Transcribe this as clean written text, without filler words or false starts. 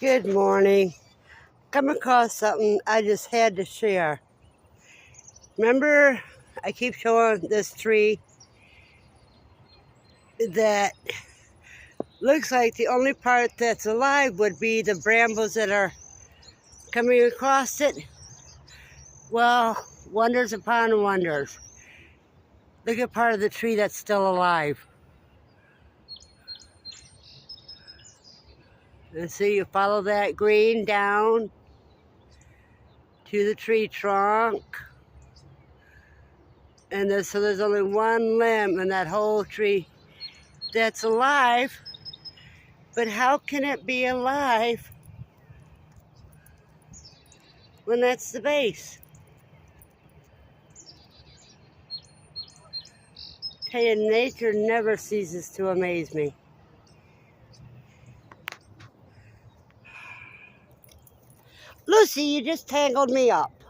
Good morning. Come across something I just had to share. Remember, I keep showing this tree that looks like the only part that's alive would be the brambles that are coming across it. Well, wonders upon wonders. Look at part of the tree that's still alive. And see, you follow that green down to the tree trunk. And so there's only one limb in that whole tree that's alive. But how can it be alive when that's the base? Tell you, nature never ceases to amaze me. Lucy, you just tangled me up.